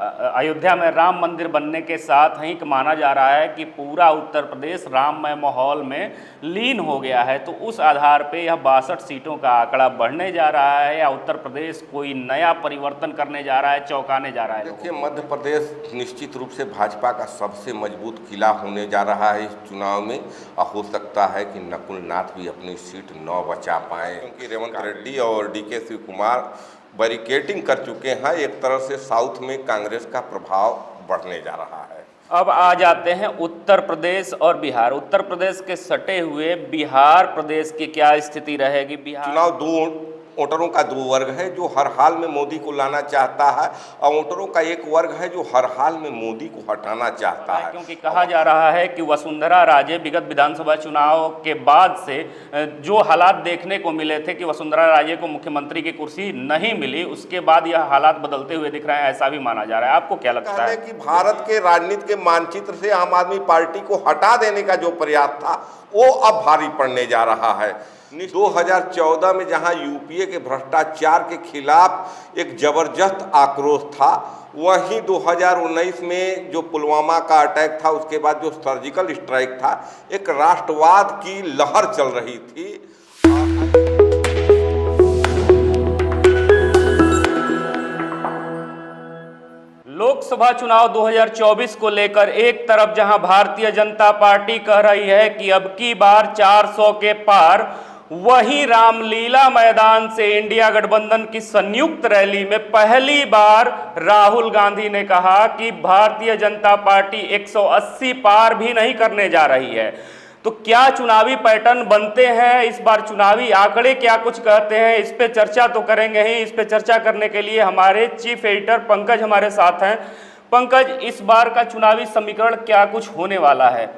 अयोध्या में राम मंदिर बनने के साथ ही माना जा रहा है कि पूरा उत्तर प्रदेश राममय माहौल में लीन हो गया है। तो उस आधार पे यह 62 सीटों का आंकड़ा बढ़ने जा रहा है या उत्तर प्रदेश कोई नया परिवर्तन करने जा रहा है, चौंकाने जा रहा है? देखिए, मध्य प्रदेश निश्चित रूप से भाजपा का सबसे मजबूत किला होने जा रहा है इस चुनाव में, और हो सकता है कि नकुल नाथ भी अपनी सीट न बचा पाए, क्योंकि रेवंत रेड्डी और डीके शिव कुमार बैरिकेडिंग कर चुके हैं। एक तरह से साउथ में कांग्रेस का प्रभाव बढ़ने जा रहा है। अब आ जाते हैं उत्तर प्रदेश और बिहार। उत्तर प्रदेश के सटे हुए बिहार प्रदेश की क्या स्थिति रहेगी? बिहार चुनाव दो वोटरों का दो वर्ग है, जो हर हाल में मोदी को लाना चाहता है, और वोटरों का एक वर्ग है जो हर हाल में मोदी को हटाना चाहता है। क्योंकि कहा जा रहा है कि वसुंधरा राजे विगत विधानसभा चुनाव के बाद से जो हालात देखने को मिले थे कि वसुंधरा राजे को मुख्यमंत्री की कुर्सी नहीं मिली, उसके बाद यह हालात बदलते हुए दिख रहे हैं, ऐसा भी माना जा रहा है। आपको क्या लगता है कि भारत के राजनीति के मानचित्र से आम आदमी पार्टी को हटा देने का जो प्रयास था वो अब भारी पड़ने जा रहा है? 2014 में जहां यूपीए के भ्रष्टाचार के खिलाफ एक जबरदस्त आक्रोश था, वहीं 2019 में जो पुलवामा का अटैक था, उसके बाद जो सर्जिकल स्ट्राइक था, एक राष्ट्रवाद की लहर चल रही थी। लोकसभा चुनाव 2024 को लेकर एक तरफ जहां भारतीय जनता पार्टी कह रही है कि अब की बार 400 के पार, वहीं रामलीला मैदान से इंडिया गठबंधन की संयुक्त रैली में पहली बार राहुल गांधी ने कहा कि भारतीय जनता पार्टी 180 पार भी नहीं करने जा रही है। तो क्या चुनावी पैटर्न बनते हैं इस बार? चुनावी आंकड़े क्या कुछ कहते हैं? इस पे चर्चा तो करेंगे ही। इस पे चर्चा करने के लिए हमारे चीफ एडिटर पंकज हमारे साथ हैं। पंकज, इस बार का चुनावी समीकरण क्या कुछ होने वाला है?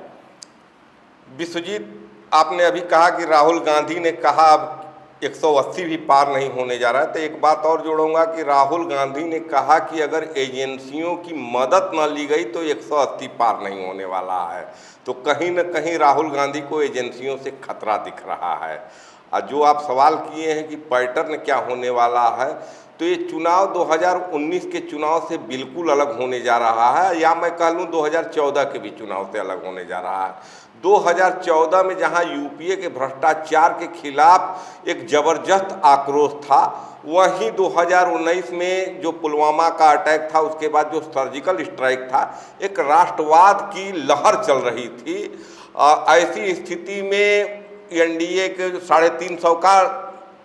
विश्वजीत, आपने अभी कहा कि राहुल गांधी ने कहा अब 180 भी पार नहीं होने जा रहा है, तो एक बात और जोड़ूंगा कि राहुल गांधी ने कहा कि अगर एजेंसियों की मदद न ली गई तो 180 पार नहीं होने वाला है। तो कहीं न कहीं राहुल गांधी को एजेंसियों से खतरा दिख रहा है। और जो आप सवाल किए हैं कि पैटर्न क्या होने वाला है, तो ये चुनाव 2019 के चुनाव से बिल्कुल अलग होने जा रहा है, या मैं कह लूँ 2014 के भी चुनाव से अलग होने जा रहा है। 2014 में जहां यूपीए के भ्रष्टाचार के खिलाफ एक जबरदस्त आक्रोश था, वहीं 2019 में जो पुलवामा का अटैक था, उसके बाद जो सर्जिकल स्ट्राइक था, एक राष्ट्रवाद की लहर चल रही थी। ऐसी स्थिति में एनडीए के 350 का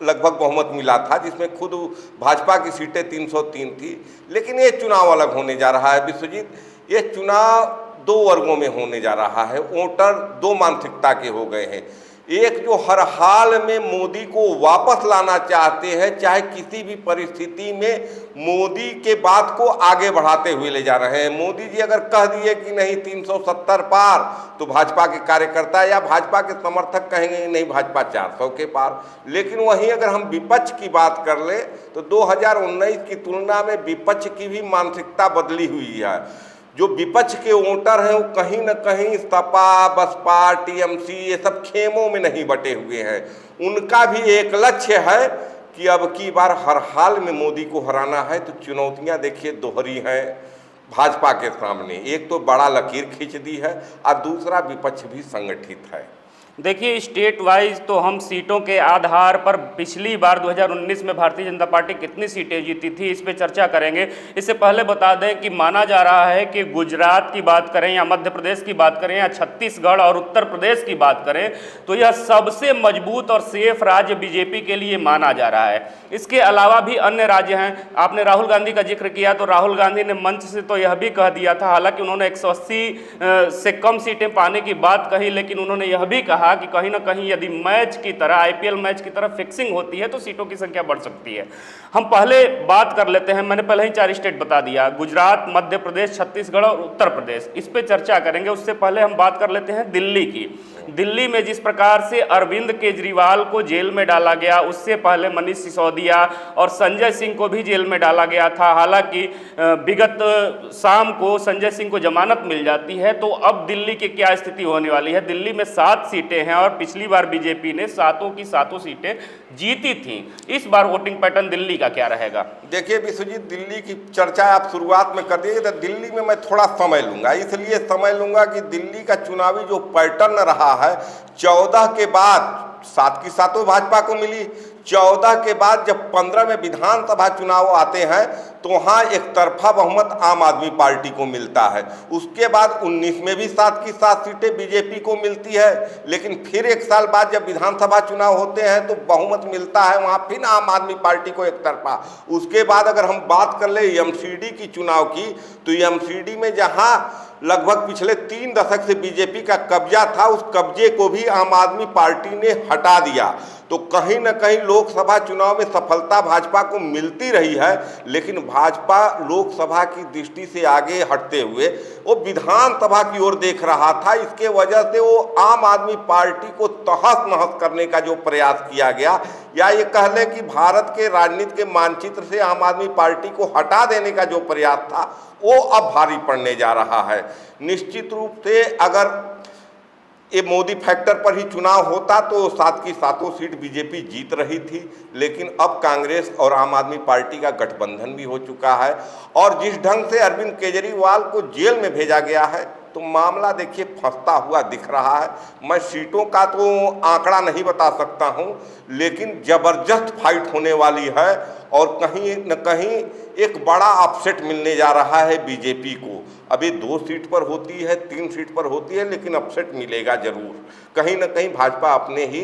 लगभग बहुमत मिला था, जिसमें खुद भाजपा की सीटें 303 थी। लेकिन ये चुनाव अलग होने जा रहा है विश्वजीत। ये चुनाव दो वर्गों में होने जा रहा है। वोटर दो मानसिकता के हो गए हैं। एक जो हर हाल में मोदी को वापस लाना चाहते हैं, चाहे किसी भी परिस्थिति में मोदी के बात को आगे बढ़ाते हुए ले जा रहे हैं। मोदी जी अगर कह दिए कि नहीं 370 पार, तो भाजपा के कार्यकर्ता या भाजपा के समर्थक कहेंगे नहीं भाजपा 400 के पार। लेकिन वहीं अगर हम विपक्ष की बात कर ले तो 2019 की तुलना में विपक्ष की भी मानसिकता बदली हुई है। जो विपक्ष के वोटर हैं वो कहीं न कहीं सपा, बसपा, टीएमसी ये सब खेमों में नहीं बटे हुए हैं। उनका भी एक लक्ष्य है कि अब की बार हर हाल में मोदी को हराना है। तो चुनौतियां देखिए दोहरी हैं भाजपा के सामने। एक तो बड़ा लकीर खींच दी है और दूसरा विपक्ष भी संगठित है। देखिए, स्टेट वाइज तो हम सीटों के आधार पर पिछली बार 2019 में भारतीय जनता पार्टी कितनी सीटें जीती थी, इस पे चर्चा करेंगे। इससे पहले बता दें कि माना जा रहा है कि गुजरात की बात करें या मध्य प्रदेश की बात करें या छत्तीसगढ़ और उत्तर प्रदेश की बात करें, तो यह सबसे मजबूत और सेफ राज्य बीजेपी के लिए माना जा रहा है। इसके अलावा भी अन्य राज्य हैं। आपने राहुल गांधी का जिक्र किया, तो राहुल गांधी ने मंच से तो यह भी कह दिया था, हालांकि उन्होंने 180 से कम सीटें पाने की बात कही, लेकिन उन्होंने यह भी कहा कि कहीं ना कहीं यदि मैच की तरह, आईपीएल मैच की तरह फिक्सिंग होती है तो सीटों की संख्या बढ़ सकती है। हम पहले बात कर लेते हैं, मैंने पहले ही 4 स्टेट बता दिया, गुजरात, मध्य प्रदेश, छत्तीसगढ़ और उत्तर प्रदेश। इस पे चर्चा करेंगे। उससे पहले हम बात कर लेते हैं दिल्ली की। दिल्ली में जिस प्रकार से अरविंद केजरीवाल को जेल में डाला गया, उससे पहले मनीष सिसोदिया और संजय सिंह को भी जेल में डाला गया था। हालांकि विगत शाम को संजय सिंह को जमानत मिल जाती है। तो अब दिल्ली की क्या स्थिति होने वाली है? दिल्ली में 7 सीटें हैं और पिछली बार बीजेपी ने 7 की 7 सीटें जीती थी। इस बार वोटिंग पैटर्न दिल्ली का क्या रहेगा? देखिए विश्वजीत, दिल्ली की चर्चा आप शुरुआत में कर दिए, तो दिल्ली में मैं थोड़ा समय लूंगा। इसलिए समय लूंगा कि दिल्ली का चुनावी जो पैटर्न रहा है, 14 के बाद 7 की 7 भाजपा को मिली, 14 के बाद जब 15 में विधानसभा चुनाव आते हैं तो वहाँ एक तरफा बहुमत आम आदमी पार्टी को मिलता है। उसके बाद 19 में भी 7 की 7 सीटें बीजेपी को मिलती है, लेकिन फिर एक साल बाद जब विधानसभा चुनाव होते हैं तो बहुमत मिलता है वहाँ फिर आम आदमी पार्टी को एक तरफा। उसके बाद अगर हम बात कर ले एमसीडी की चुनाव की, तो एमसीडी में जहाँ लगभग पिछले 3 दशक से बीजेपी का कब्जा था, उस कब्जे को भी आम आदमी पार्टी ने हटा दिया। तो कहीं न कहीं लोकसभा चुनाव में सफलता भाजपा को मिलती रही है, लेकिन भाजपा लोकसभा की दृष्टि से आगे हटते हुए वो विधानसभा की ओर देख रहा था। इसके वजह से वो आम आदमी पार्टी को तहस नहस करने का जो प्रयास किया गया, या ये कह लें कि भारत के राजनीति के मानचित्र से आम आदमी पार्टी को हटा देने का जो प्रयास था, वो अब भारी पड़ने जा रहा है। निश्चित रूप से अगर ये मोदी फैक्टर पर ही चुनाव होता तो 7 की 7 सीट बीजेपी जीत रही थी, लेकिन अब कांग्रेस और आम आदमी पार्टी का गठबंधन भी हो चुका है। और जिस ढंग से अरविंद केजरीवाल को जेल में भेजा गया है, तो मामला देखिए फंसता हुआ दिख रहा है। मैं सीटों का तो आंकड़ा नहीं बता सकता हूं, लेकिन जबरदस्त फाइट होने वाली है और कहीं न कहीं एक बड़ा अपसेट मिलने जा रहा है बीजेपी को। अभी 2 सीट पर होती है, 3 सीट पर होती है, लेकिन अपसेट मिलेगा जरूर। कहीं न कहीं भाजपा अपने ही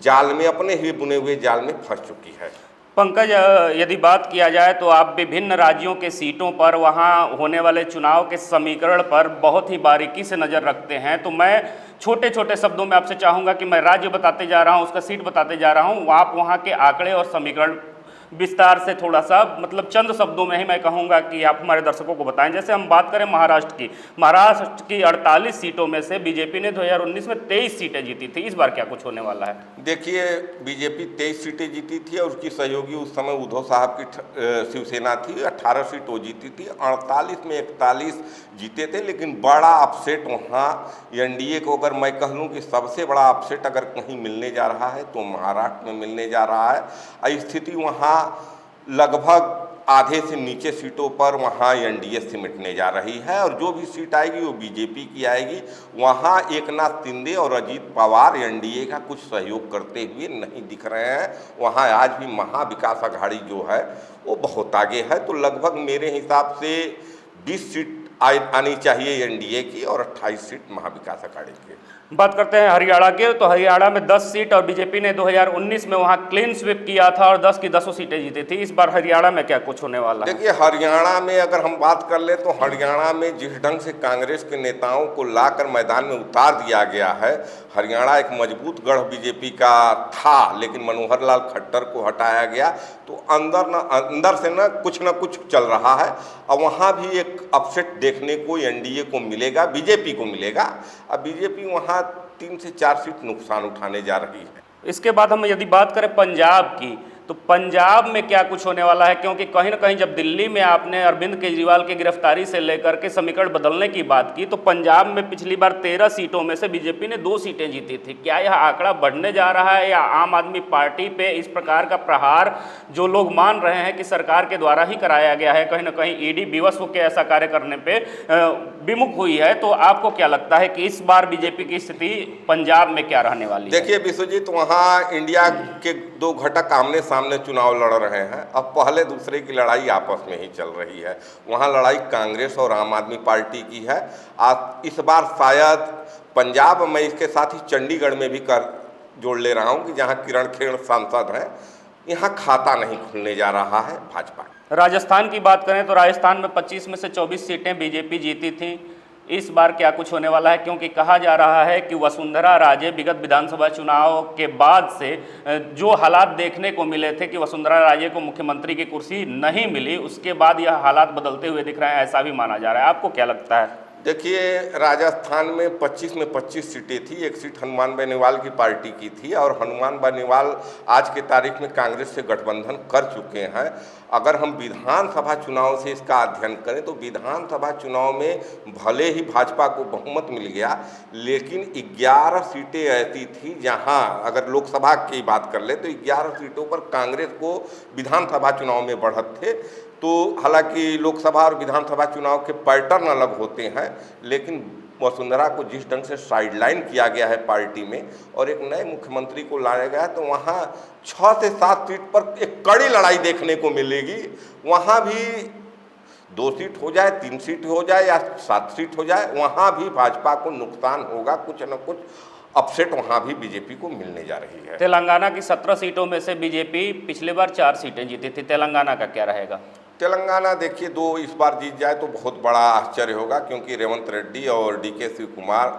जाल में, अपने ही बुने हुए जाल में फंस चुकी है। पंकज, यदि बात किया जाए तो आप विभिन्न राज्यों के सीटों पर वहां होने वाले चुनाव के समीकरण पर बहुत ही बारीकी से नज़र रखते हैं। तो मैं छोटे छोटे शब्दों में आपसे चाहूँगा कि मैं राज्य बताते जा रहा हूँ, उसका सीट बताते जा रहा हूँ, आप वहाँ के आंकड़े और समीकरण विस्तार से थोड़ा सा, मतलब चंद शब्दों में ही मैं कहूँगा कि आप हमारे दर्शकों को बताएं। जैसे हम बात करें महाराष्ट्र की 48 सीटों में से बीजेपी ने 2019 में 23 सीटें जीती थी। इस बार क्या कुछ होने वाला है? देखिए, बीजेपी 23 सीटें जीती थी और उसकी सहयोगी उस समय उद्धव साहब की शिवसेना थी, 18 सीट वो जीती थी। 48 में 41 जीते थे, लेकिन बड़ा अपसेट वहाँ एनडीए को, अगर मैं कह लूँ कि सबसे बड़ा अपसेट अगर कहीं मिलने जा रहा है तो महाराष्ट्र में मिलने जा रहा है। स्थिति वहाँ लगभग आधे से नीचे सीटों पर वहाँ एनडीए सिमटने जा रही है और जो भी सीट आएगी वो बीजेपी की आएगी। वहाँ एकनाथ शिंदे और अजीत पवार एनडीए का कुछ सहयोग करते हुए नहीं दिख रहे हैं। वहाँ आज भी महाविकास अघाड़ी जो है वो बहुत आगे है। तो लगभग मेरे हिसाब से 20 सीट आनी चाहिए एनडीए की और 28 सीट महाविकास अघाड़ी की। बात करते हैं हरियाणा के, तो हरियाणा में 10 सीट और बीजेपी ने 2019 में वहां क्लीन स्वीप किया था और 10 की 10 सीटें जीती थी। इस बार हरियाणा में क्या कुछ होने वाला है? देखिए, हरियाणा में अगर हम बात कर ले तो हरियाणा में जिस ढंग से कांग्रेस के नेताओं को लाकर मैदान में उतार दिया गया है, हरियाणा एक मजबूत गढ़ बीजेपी का था, लेकिन मनोहर लाल खट्टर को हटाया गया तो अंदर से न कुछ चल रहा है। अब वहाँ भी एक अपसेट देखने को एनडीए को मिलेगा, बीजेपी को मिलेगा। अब बीजेपी वहाँ 3 से 4 सीट नुकसान उठाने जा रही है। इसके बाद हम यदि बात करें पंजाब की, तो पंजाब में क्या कुछ होने वाला है? क्योंकि कहीं ना कहीं जब दिल्ली में आपने अरविंद केजरीवाल की गिरफ्तारी से लेकर के समीकरण बदलने की बात की, तो पंजाब में पिछली बार 13 सीटों में से बीजेपी ने 2 सीटें जीती थी। क्या यह आंकड़ा बढ़ने जा रहा है या आम आदमी पार्टी पे इस प्रकार का प्रहार जो लोग मान रहे हैं कि सरकार के द्वारा ही कराया गया है, कहीं ना कहीं ईडी विवश होकर ऐसा कार्य करने पर विमुख हुई है? तो आपको क्या लगता है कि इस बार बीजेपी की स्थिति पंजाब में क्या रहने वाली है? देखिए विश्वजीत, वहाँ इंडिया के 2 घटक आमने सामने चुनाव लड़ रहे हैं। अब पहले दूसरे की लड़ाई आपस में ही चल रही है। वहाँ लड़ाई कांग्रेस और आम आदमी पार्टी की है। आज इस बार शायद पंजाब में, इसके साथ ही चंडीगढ़ में भी जोड़ ले रहा हूँ कि जहाँ किरण खेर सांसद हैं, यहाँ खाता नहीं खुलने जा रहा है भाजपा। राजस्थान की बात करें तो राजस्थान में 25 में से 24 सीटें बीजेपी जीती थी। इस बार क्या कुछ होने वाला है? क्योंकि कहा जा रहा है कि वसुंधरा राजे विगत विधानसभा चुनाव के बाद से जो हालात देखने को मिले थे कि वसुंधरा राजे को मुख्यमंत्री की कुर्सी नहीं मिली, उसके बाद यह हालात बदलते हुए दिख रहे हैं, ऐसा भी माना जा रहा है। आपको क्या लगता है? देखिए, राजस्थान में 25 में 25 सीटें थी। एक सीट हनुमान बेनीवाल की पार्टी की थी और हनुमान बेनीवाल आज के तारीख में कांग्रेस से गठबंधन कर चुके हैं। अगर हम विधानसभा चुनाव से इसका अध्ययन करें तो विधानसभा चुनाव में भले ही भाजपा को बहुमत मिल गया, लेकिन 11 सीटें ऐसी थी जहां, अगर लोकसभा की बात कर ले तो 11 सीटों पर कांग्रेस को विधानसभा चुनाव में बढ़त थे। तो हालांकि लोकसभा और विधानसभा चुनाव के पैटर्न अलग होते हैं, लेकिन वसुंधरा को जिस ढंग से साइडलाइन किया गया है पार्टी में और एक नए मुख्यमंत्री को लाया गया है, तो वहाँ 6 से 7 सीट पर एक कड़ी लड़ाई देखने को मिलेगी। वहाँ भी 2 सीट हो जाए, 3 सीट हो जाए या 7 सीट हो जाए, वहाँ भी भाजपा को नुकसान होगा, कुछ न कुछ अपसेट वहाँ भी बीजेपी को मिलने जा रही है। तेलंगाना की 17 सीटों में से बीजेपी पिछली बार 4 सीटें जीती थी। तेलंगाना का क्या रहेगा? तेलंगाना देखिए 2 इस बार जीत जाए तो बहुत बड़ा आश्चर्य होगा, क्योंकि रेवंत रेड्डी और डीके शिव कुमार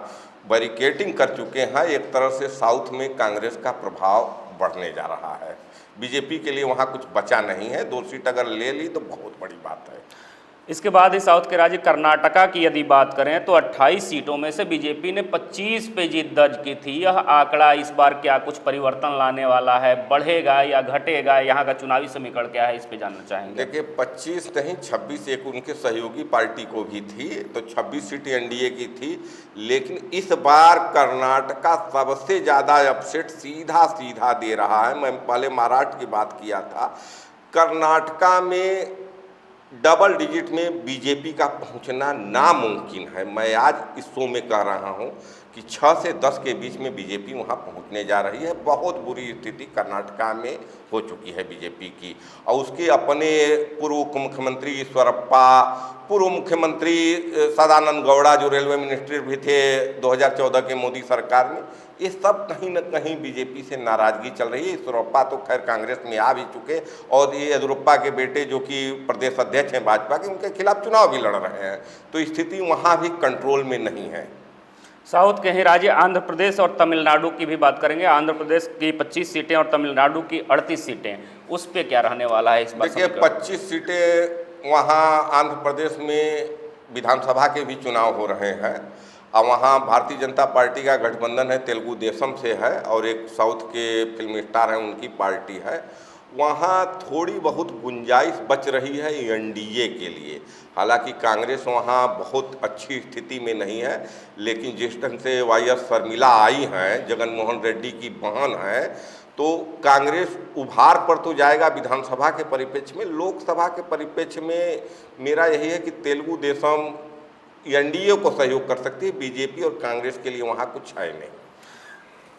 बैरिकेडिंग कर चुके हैं। एक तरह से साउथ में कांग्रेस का प्रभाव बढ़ने जा रहा है। बीजेपी के लिए वहाँ कुछ बचा नहीं है। 2 सीट अगर ले ली तो बहुत बड़ी बात है। इसके बाद ही साउथ के राज्य कर्नाटका की यदि बात करें तो 28 सीटों में से बीजेपी ने 25 पे जीत दर्ज की थी। यह आंकड़ा इस बार क्या कुछ परिवर्तन लाने वाला है? बढ़ेगा या घटेगा? यहाँ का चुनावी समीकरण क्या है, इस पे जानना चाहेंगे। देखिए 25 नहीं 26 एक उनके सहयोगी पार्टी को भी थी, तो 26 सीट एनडीए की थी। लेकिन इस बार कर्नाटका सबसे ज़्यादा अपसेट सीधा सीधा दे रहा है। मैं पहले महाराष्ट्र की बात किया था, कर्नाटका में डबल डिजिट में बीजेपी का पहुंचना नामुमकिन है। मैं आज इस शो में कह रहा हूं कि 6 से 10 के बीच में बीजेपी वहां पहुंचने जा रही है। बहुत बुरी स्थिति कर्नाटका में हो चुकी है बीजेपी की। और उसके अपने पूर्व उप मुख्यमंत्री ईश्वरप्पा, पूर्व मुख्यमंत्री सदानंद गौड़ा जो रेलवे मिनिस्टर भी थे 2014 के मोदी सरकार में, ये सब कहीं न कहीं बीजेपी से नाराजगी चल रही है। ईश्वरप्पा तो खैर कांग्रेस में आ भी चुके, और ये येदियुरप्पा के बेटे जो कि प्रदेश अध्यक्ष हैं भाजपा के, उनके खिलाफ चुनाव भी लड़ रहे हैं। तो स्थिति वहाँ भी कंट्रोल में नहीं है। साउथ के ही राज्य आंध्र प्रदेश और तमिलनाडु की भी बात करेंगे। आंध्र प्रदेश की 25 सीटें और तमिलनाडु की 38 सीटें, उस पे क्या रहने वाला है इस बार? देखिए 25 सीटें वहाँ आंध्र प्रदेश में विधानसभा के भी चुनाव हो रहे हैं, और वहाँ भारतीय जनता पार्टी का गठबंधन है, तेलुगु देशम से है, और एक साउथ के फिल्म स्टार हैं उनकी पार्टी है। वहाँ थोड़ी बहुत गुंजाइश बच रही है एनडीए के लिए। हालांकि कांग्रेस वहाँ बहुत अच्छी स्थिति में नहीं है, लेकिन जिस ढंग से वाई.एस. शर्मिला आई हैं, जगन मोहन रेड्डी की बहन है, तो कांग्रेस उभार पर तो जाएगा विधानसभा के परिप्रेक्ष्य में। लोकसभा के परिप्रेक्ष्य में मेरा यही है कि तेलुगु देशम एनडीए को सहयोग कर सकती है, बीजेपी और कांग्रेस के लिए वहाँ कुछ है नहीं।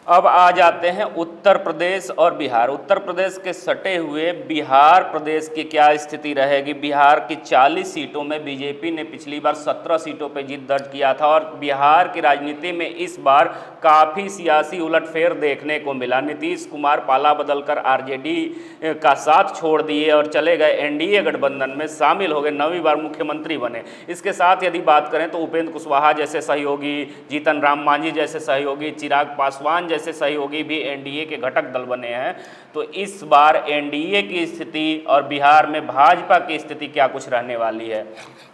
अब आ जाते हैं उत्तर प्रदेश और बिहार। उत्तर प्रदेश के सटे हुए बिहार प्रदेश की क्या स्थिति रहेगी? बिहार की 40 सीटों में बीजेपी ने पिछली बार 17 सीटों पर जीत दर्ज किया था, और बिहार की राजनीति में इस बार काफ़ी सियासी उलटफेर देखने को मिला। नीतीश कुमार पाला बदलकर आरजेडी का साथ छोड़ दिए और चले गए एनडीए गठबंधन में शामिल हो गए, 9वीं बार मुख्यमंत्री बने। इसके साथ यदि बात करें तो उपेंद्र कुशवाहा जैसे सहयोगी, जीतन राम मांझी जैसे सहयोगी, चिराग पासवान जैसे सहयोगी भी एनडीए के घटक दल बने हैं। तो इस बार एनडीए की स्थिति और बिहार में भाजपा की स्थिति क्या कुछ रहने वाली है?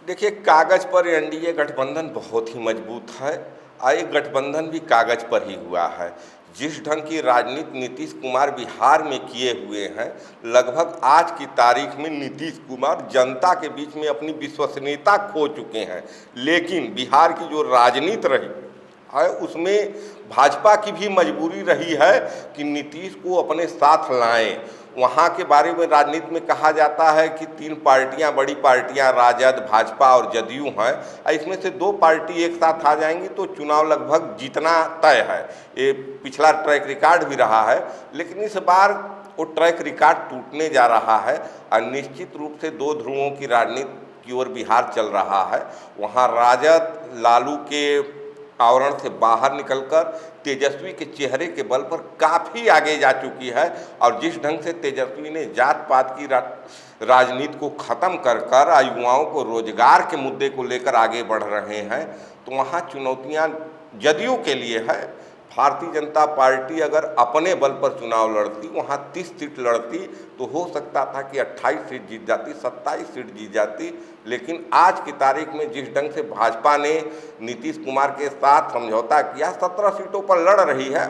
देखिए कागज पर एनडीए गठबंधन बहुत ही मजबूत है, और ये गठबंधन भी कागज पर ही हुआ है। जिस ढंग की राजनीति नीतीश कुमार बिहार में किए हुए हैं, लगभग आज की तारीख में नीतीश कुमार जनता के बीच में अपनी विश्वसनीयता खो चुके हैं। लेकिन बिहार की जो राजनीति रही है उसमें भाजपा की भी मजबूरी रही है कि नीतीश को अपने साथ लाएं। वहाँ के बारे में राजनीति में कहा जाता है कि 3 पार्टियां, बड़ी पार्टियां राजद, भाजपा और जदयू हैं। इसमें से 2 पार्टी एक साथ आ जाएंगी तो चुनाव लगभग जीतना तय है। ये पिछला ट्रैक रिकॉर्ड भी रहा है, लेकिन इस बार वो ट्रैक रिकॉर्ड टूटने जा रहा है, और निश्चित रूप से 2 ध्रुवों की राजनीति की ओर बिहार चल रहा है। वहाँ राजद लालू के आवरण से बाहर निकलकर तेजस्वी के चेहरे के बल पर काफ़ी आगे जा चुकी है, और जिस ढंग से तेजस्वी ने जात पात की राजनीति को ख़त्म कर युवाओं को रोजगार के मुद्दे को लेकर आगे बढ़ रहे हैं, तो वहाँ चुनौतियाँ जदयू के लिए है। भारतीय जनता पार्टी अगर अपने बल पर चुनाव लड़ती, वहाँ 30 सीट लड़ती, तो हो सकता था कि 28 सीट जीत जाती, 27 सीट जीत जाती। लेकिन आज की तारीख में जिस ढंग से भाजपा ने नीतीश कुमार के साथ समझौता किया, 17 सीटों पर लड़ रही है।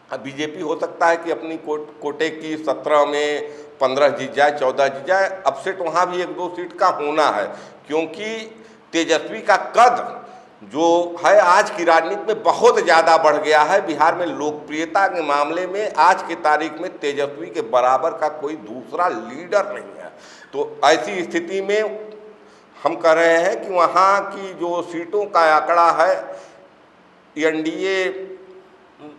अब बीजेपी हो सकता है कि अपनी कोटे की 17 में 15 जीत जाए, 14 जीत जाए। अपसेट वहाँ भी 1-2 सीट का होना है, क्योंकि तेजस्वी का कद जो है आज की राजनीति में बहुत ज़्यादा बढ़ गया है। बिहार में लोकप्रियता के मामले में आज की तारीख में तेजस्वी के बराबर का कोई दूसरा लीडर नहीं है। तो ऐसी स्थिति में हम कह रहे हैं कि वहाँ की जो सीटों का आंकड़ा है, एनडीए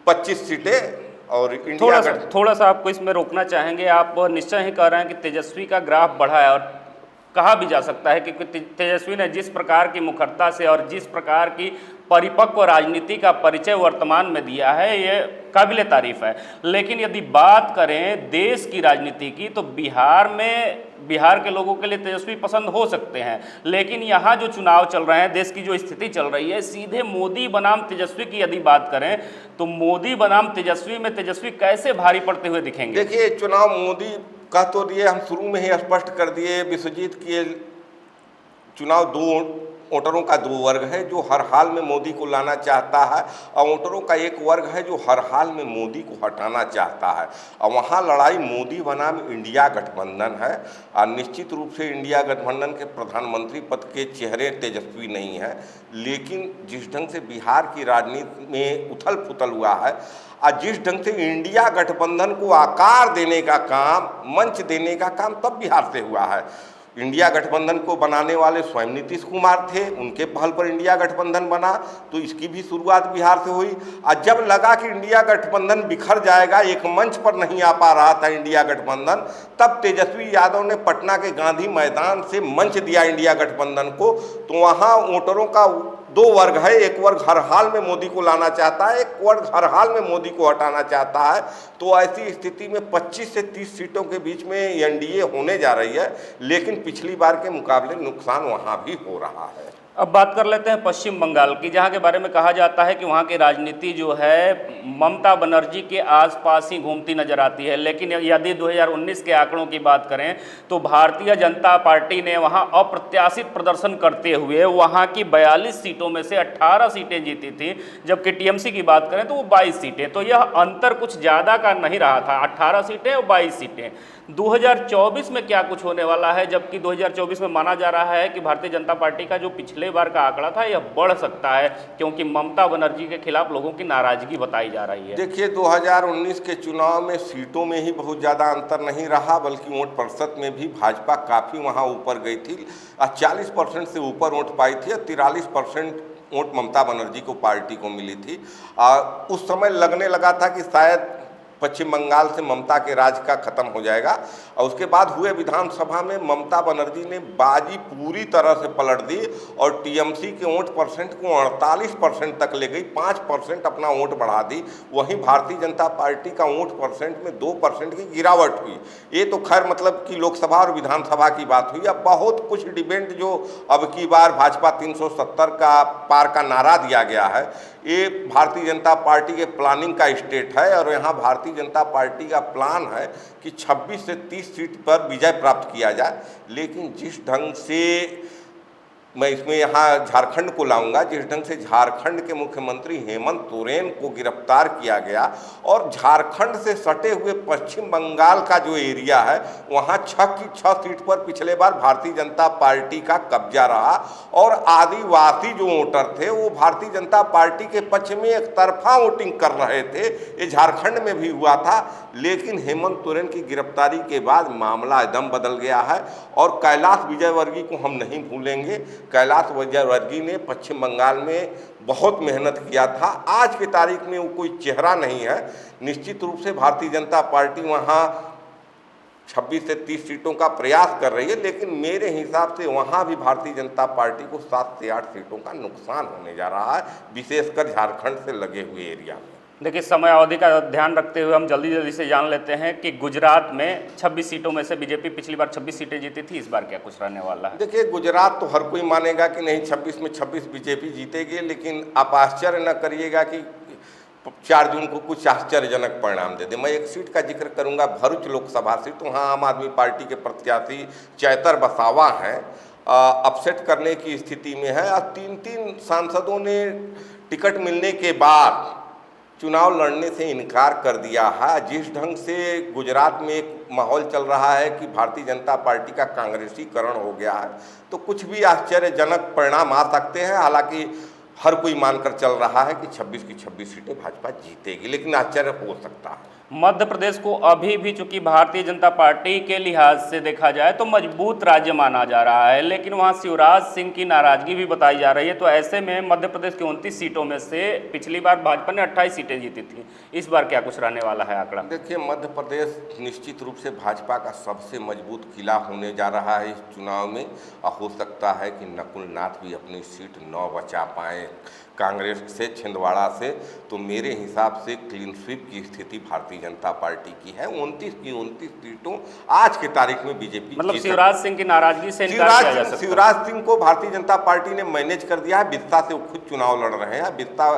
25 सीटें और इंडिया थोड़ा सा आपको इसमें रोकना चाहेंगे। आप निश्चय ही कह रहे हैं कि तेजस्वी का ग्राफ बढ़ा है, और कहा भी जा सकता है कि तेजस्वी ने जिस प्रकार की मुखरता से और जिस प्रकार की परिपक्व राजनीति का परिचय वर्तमान में दिया है, ये काबिले तारीफ है। लेकिन यदि बात करें देश की राजनीति की, तो बिहार के लोगों के लिए तेजस्वी पसंद हो सकते हैं, लेकिन यहाँ जो चुनाव चल रहे हैं, देश की जो स्थिति चल रही है, सीधे मोदी बनाम तेजस्वी की यदि बात करें, तो मोदी बनाम तेजस्वी में तेजस्वी कैसे भारी पड़ते हुए दिखेंगे? देखिए, चुनाव मोदी कह तो दिए, हम शुरू में ही स्पष्ट कर दिए विश्वजीत की चुनाव वोटरों का 2 वर्ग है जो हर हाल में मोदी को लाना चाहता है, और वोटरों का 1 वर्ग है जो हर हाल में मोदी को हटाना चाहता है। और वहाँ लड़ाई मोदी बनाम इंडिया गठबंधन है, और निश्चित रूप से इंडिया गठबंधन के प्रधानमंत्री पद के चेहरे तेजस्वी नहीं है। लेकिन जिस ढंग से बिहार की राजनीति में उथल पुथल हुआ है, और जिस ढंग से इंडिया गठबंधन को आकार देने का काम, मंच देने का काम तब बिहार से हुआ है। इंडिया गठबंधन को बनाने वाले स्वयं नीतीश कुमार थे, उनके पहल पर इंडिया गठबंधन बना, तो इसकी भी शुरुआत बिहार से हुई। और जब लगा कि इंडिया गठबंधन बिखर जाएगा, एक मंच पर नहीं आ पा रहा था इंडिया गठबंधन, तब तेजस्वी यादव ने पटना के गांधी मैदान से मंच दिया इंडिया गठबंधन को। तो वहाँ वोटरों का 2 वर्ग है, 1 वर्ग हर हाल में मोदी को लाना चाहता है, 1 वर्ग हर हाल में मोदी को हटाना चाहता है। तो ऐसी स्थिति में 25 से 30 सीटों के बीच में एनडीए होने जा रही है, लेकिन पिछली बार के मुकाबले नुकसान वहाँ भी हो रहा है। अब बात कर लेते हैं पश्चिम बंगाल की, जहां के बारे में कहा जाता है कि वहां की राजनीति जो है ममता बनर्जी के आसपास ही घूमती नजर आती है। लेकिन यदि 2019 के आंकड़ों की बात करें, तो भारतीय जनता पार्टी ने वहां अप्रत्याशित प्रदर्शन करते हुए वहां की 42 सीटों में से 18 सीटें जीती थी, जबकि टीएमसी की बात करें तो वो 22 सीटें। तो यह अंतर कुछ ज़्यादा का नहीं रहा था, 18 सीटें और 22 सीटें। 2024 में क्या कुछ होने वाला है, जबकि 2024 में माना जा रहा है कि भारतीय जनता पार्टी का जो पिछले बार का आंकड़ा था यह बढ़ सकता है, क्योंकि ममता बनर्जी के खिलाफ लोगों की नाराजगी बताई जा रही है। देखिए, 2019 के चुनाव में सीटों में ही बहुत ज़्यादा अंतर नहीं रहा, बल्कि वोट प्रतिशत में भी भाजपा काफ़ी वहाँ ऊपर गई थी। 40% से ऊपर वोट पाई थी, और 43% वोट ममता बनर्जी को पार्टी को मिली थी। उस समय लगने लगा था कि शायद पश्चिम बंगाल से ममता के राज का खत्म हो जाएगा। और उसके बाद हुए विधानसभा में ममता बनर्जी ने बाजी पूरी तरह से पलट दी, और टीएमसी के वोट परसेंट को 48% तक ले गई, 5% अपना वोट बढ़ा दी। वहीं भारतीय जनता पार्टी का वोट परसेंट में 2% की गिरावट हुई। ये तो खैर मतलब कि लोकसभा और विधानसभा की बात हुई। अब बहुत कुछ डिबेट जो अब की बार भाजपा 370 का पार का नारा दिया गया है, ये भारतीय जनता पार्टी के प्लानिंग का स्टेट है। और यहाँ भारतीय जनता पार्टी का प्लान है कि 26 से 30 सीट पर विजय प्राप्त किया जाए। लेकिन जिस ढंग से मैं इसमें यहाँ झारखंड को लाऊंगा, जिस ढंग से झारखंड के मुख्यमंत्री हेमंत सोरेन को गिरफ्तार किया गया, और झारखंड से सटे हुए पश्चिम बंगाल का जो एरिया है, वहाँ 6 की 6 सीट पर पिछले बार भारतीय जनता पार्टी का कब्जा रहा, और आदिवासी जो वोटर थे वो भारतीय जनता पार्टी के पक्ष में एक तरफा वोटिंग कर रहे थे। ये झारखंड में भी हुआ था, लेकिन हेमंत सोरेन की गिरफ्तारी के बाद मामला एकदम बदल गया है। और कैलाश विजयवर्गीय को हम नहीं भूलेंगे। कैलाश विजयवर्गीय ने पश्चिम बंगाल में बहुत मेहनत किया था। आज की तारीख में वो कोई चेहरा नहीं है। निश्चित रूप से भारतीय जनता पार्टी वहाँ 26 से 30 सीटों का प्रयास कर रही है, लेकिन मेरे हिसाब से वहाँ भी भारतीय जनता पार्टी को 7 से 8 सीटों का नुकसान होने जा रहा है, विशेषकर झारखंड से लगे हुए एरिया में। देखिए, समय अवधि का ध्यान रखते हुए हम जल्दी से जान लेते हैं कि गुजरात में 26 सीटों में से बीजेपी पिछली बार 26 सीटें जीती थी, इस बार क्या कुछ रहने वाला है? देखिए, गुजरात तो हर कोई मानेगा कि नहीं 26 में 26 बीजेपी जीतेगी, लेकिन आप आश्चर्य न करिएगा कि 4 जून को कुछ आश्चर्यजनक परिणाम दे दे। मैं एक सीट का जिक्र करूंगा, भरूच लोकसभा सीट। वहाँ आम आदमी पार्टी के प्रत्याशी चैतर वसावा हैं, अपसेट करने की स्थिति में है। और 3 सांसदों ने टिकट मिलने के बाद चुनाव लड़ने से इनकार कर दिया है। जिस ढंग से गुजरात में एक माहौल चल रहा है कि भारतीय जनता पार्टी का कांग्रेसीकरण हो गया है, तो कुछ भी आश्चर्यजनक परिणाम आ सकते हैं। हालांकि हर कोई मानकर चल रहा है कि 26 की 26 सीटें भाजपा जीतेगी, लेकिन आश्चर्य हो सकता है। मध्य प्रदेश को अभी भी चूंकि भारतीय जनता पार्टी के लिहाज से देखा जाए तो मजबूत राज्य माना जा रहा है, लेकिन वहां शिवराज सिंह की नाराजगी भी बताई जा रही है। तो ऐसे में मध्य प्रदेश की 29 सीटों में से पिछली बार भाजपा ने 28 सीटें जीती थी, इस बार क्या कुछ रहने वाला है आंकड़ा? देखिए, मध्य प्रदेश निश्चित रूप से भाजपा का सबसे मजबूत किला होने जा रहा है इस चुनाव में। और हो सकता है कि नकुल नाथ भी अपनी सीट न बचा पाए कांग्रेस से, छिंदवाड़ा से। तो मेरे हिसाब से क्लीन स्वीप की स्थिति भारतीय जनता पार्टी की है। 29 की 29 सीटों आज की तारीख में बीजेपी, मतलब शिवराज सिंह की नाराजगी से इनकार किया जा सकता है। शिवराज सिंह को भारतीय जनता पार्टी ने मैनेज कर दिया है। बिस्सा से वो खुद चुनाव लड़ रहे हैं। बिस्सा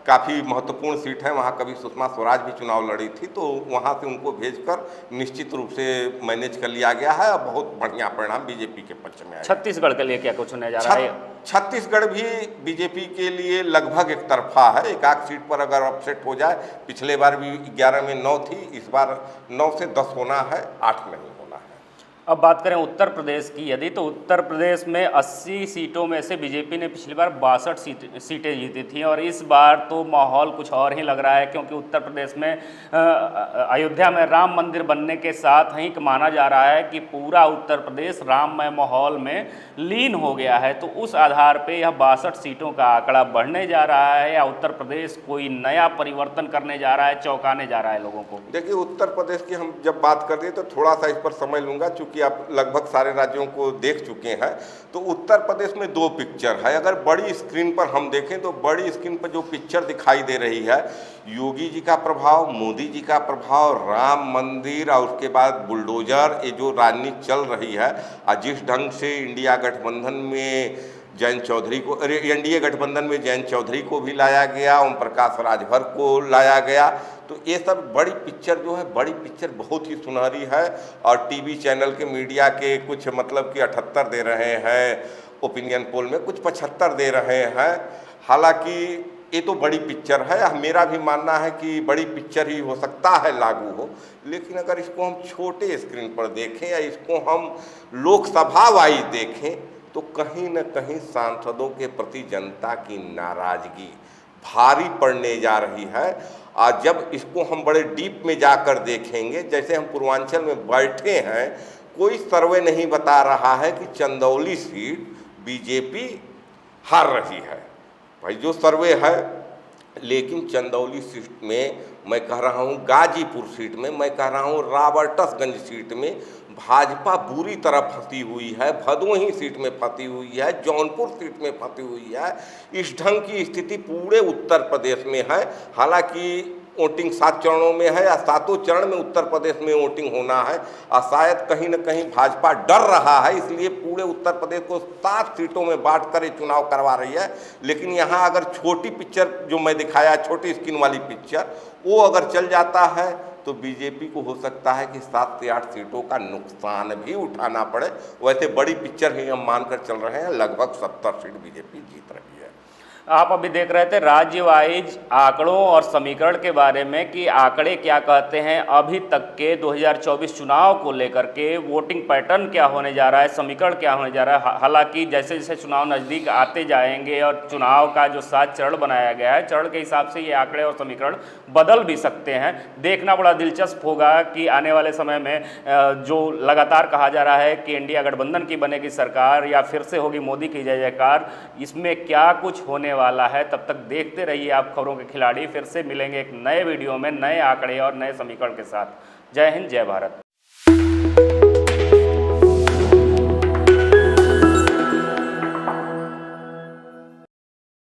काफ़ी महत्वपूर्ण सीट है, वहाँ कभी सुषमा स्वराज भी चुनाव लड़ी थी, तो वहाँ से उनको भेजकर निश्चित रूप से मैनेज कर लिया गया है। और बहुत बढ़िया परिणाम बीजेपी के पक्ष में है। छत्तीसगढ़ के लिए क्या कुछ होने जा रहा है? छत्तीसगढ़ भी बीजेपी के लिए लगभग एक तरफा है। एक आध सीट पर अगर अपसेट हो जाए, पिछले बार भी 11 में 9 थी, इस बार 9 से 10 होना है, 8 नहीं होना है। अब बात करें उत्तर प्रदेश की, यदि तो उत्तर प्रदेश में 80 सीटों में से बीजेपी ने पिछली बार 62 सीटें जीती थी, और इस बार तो माहौल कुछ और ही लग रहा है, क्योंकि उत्तर प्रदेश में अयोध्या में राम मंदिर बनने के साथ ही माना जा रहा है कि पूरा उत्तर प्रदेश राममय माहौल में लीन हो गया है। तो उस आधार पे यह 62 सीटों का आंकड़ा बढ़ने जा रहा है, या उत्तर प्रदेश कोई नया परिवर्तन करने जा रहा है, चौंकाने जा रहा है लोगों को? देखिए, उत्तर प्रदेश की हम जब बात कर रहे हैं तो थोड़ा सा इस पर समय लूंगा, चूंकि आप लगभग सारे राज्यों को देख चुके हैं। तो उत्तर प्रदेश में 2 पिक्चर है। अगर बड़ी स्क्रीन पर हम देखें तो बड़ी स्क्रीन पर जो पिक्चर दिखाई दे रही है, योगी जी का प्रभाव, मोदी जी का प्रभाव, राम मंदिर और उसके बाद बुलडोजर, ये जो राजनीति चल रही है। और जिस ढंग से इंडिया गठबंधन में जयंत चौधरी को, एनडीए गठबंधन में जयंत चौधरी को भी लाया गया, ओम प्रकाश राजभर को लाया गया, तो ये सब बड़ी पिक्चर जो है, बड़ी पिक्चर बहुत ही सुनहरी है। और टीवी चैनल के मीडिया के कुछ मतलब कि 78 दे रहे हैं ओपिनियन पोल में, कुछ 75 दे रहे हैं। हालांकि ये तो बड़ी पिक्चर है। मेरा भी मानना है कि बड़ी पिक्चर ही हो सकता है लागू हो, लेकिन अगर इसको हम छोटे स्क्रीन पर देखें या इसको हम लोकसभा वाइज देखें, तो कहीं न कहीं सांसदों के प्रति जनता की नाराजगी भारी पड़ने जा रही है। और जब इसको हम बड़े डीप में जाकर देखेंगे, जैसे हम पूर्वांचल में बैठे हैं, कोई सर्वे नहीं बता रहा है कि चंदौली सीट बीजेपी हार रही है। भाई जो सर्वे है, लेकिन चंदौली सीट में मैं कह रहा हूँ, गाजीपुर सीट में मैं कह रहा हूँ, रॉबर्ट्सगंज सीट में भाजपा बुरी तरह फंसी हुई है, भदोही सीट में फंसी हुई है, जौनपुर सीट में फंसी हुई है। इस ढंग की स्थिति पूरे उत्तर प्रदेश में है। हालांकि वोटिंग 7 चरणों में है, या 7 चरण में उत्तर प्रदेश में वोटिंग होना है। और शायद कहीं न कहीं भाजपा डर रहा है, इसलिए पूरे उत्तर प्रदेश को 7 सीटों में बांटकर ये चुनाव करवा रही है। लेकिन यहाँ अगर छोटी पिक्चर जो मैं दिखाया, छोटी स्क्रीन वाली पिक्चर, वो अगर चल जाता है तो बीजेपी को हो सकता है कि 7 से 8 सीटों का नुकसान भी उठाना पड़े। वैसे बड़ी पिक्चर ही हम मानकर चल रहे हैं, लगभग 70 सीट बीजेपी जीत रही है। आप अभी देख रहे थे राज्य वाइज आंकड़ों और समीकरण के बारे में कि आंकड़े क्या कहते हैं अभी तक के 2024 चुनाव को लेकर के, वोटिंग पैटर्न क्या होने जा रहा है, समीकरण क्या होने जा रहा है। हालांकि जैसे जैसे चुनाव नज़दीक आते जाएंगे और चुनाव का जो 7 चरण बनाया गया है, चरण के हिसाब से ये आंकड़े और समीकरण बदल भी सकते हैं। देखना बड़ा दिलचस्प होगा कि आने वाले समय में जो लगातार कहा जा रहा है कि इंडिया गठबंधन की बनेगी सरकार या फिर से होगी मोदी की जय जयकार, इसमें क्या कुछ होने वाला है। तब तक देखते रहिए आप खबरों के खिलाड़ी। फिर से मिलेंगे एक नए वीडियो में नए आंकड़े और नए समीकरण के साथ। जय हिंद, जय भारत।